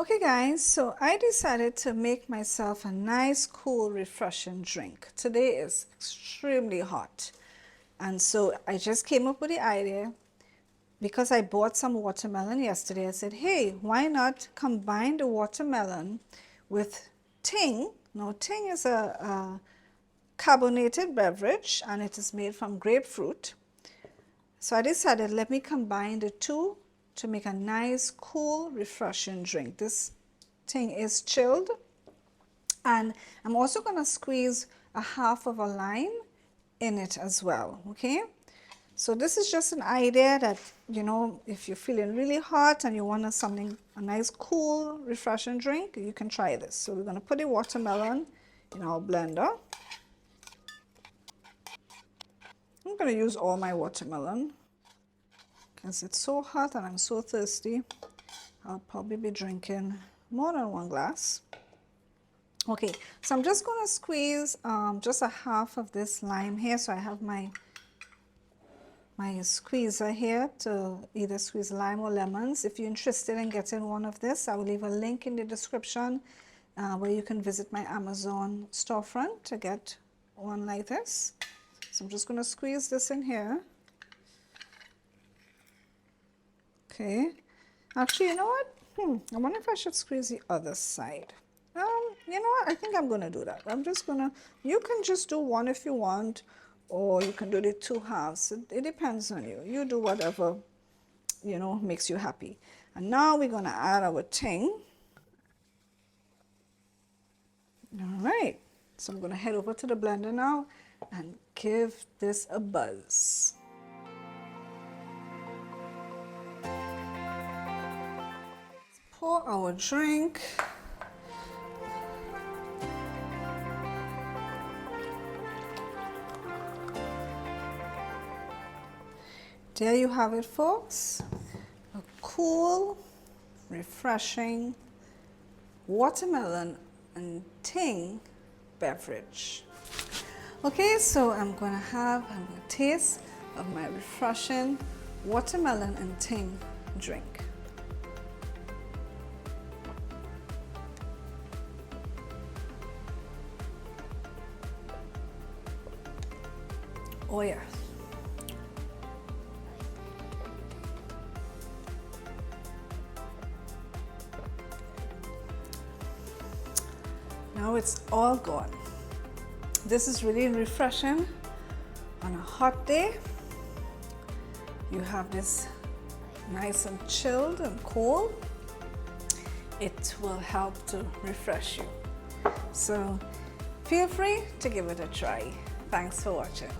Okay guys, so I decided to make myself a nice, cool, refreshing drink. Today is extremely hot. And so I just came up with the idea because I bought some watermelon yesterday. I said, hey, why not combine the watermelon with Ting? Now, Ting is a carbonated beverage and it is made from grapefruit. So I decided, let me combine the two to make a nice, cool, refreshing drink. This thing is chilled. And I'm also going to squeeze a half of a lime in it as well, okay? So this is just an idea that, you know, if you're feeling really hot and you want a nice, cool, refreshing drink, you can try this. So we're going to put the watermelon in our blender. I'm going to use all my watermelon because it's so hot and I'm so thirsty. I'll probably be drinking more than one glass. Okay, so I'm just going to squeeze just a half of this lime here. So I have my squeezer here to either squeeze lime or lemons. If you're interested in getting one of this, I will leave a link in the description where you can visit my Amazon storefront to get one like this. So I'm just going to squeeze this in here. Okay. Actually, you know what? I wonder if I should squeeze the other side. You know what? I think I'm going to do that. I'm just going to, you can just do one if you want, or you can do the two halves. It depends on you. You do whatever, you know, makes you happy. And now we're going to add our Ting. All right. So I'm going to head over to the blender now and give this a buzz. Pour our drink. There you have it, folks. A cool, refreshing watermelon and Ting beverage. Okay, so I'm going to taste of my refreshing watermelon and Ting drink. Oh yeah. Now it's all gone. This is really refreshing on a hot day. You have this nice and chilled and cold. It will help to refresh you. So feel free to give it a try. Thanks for watching.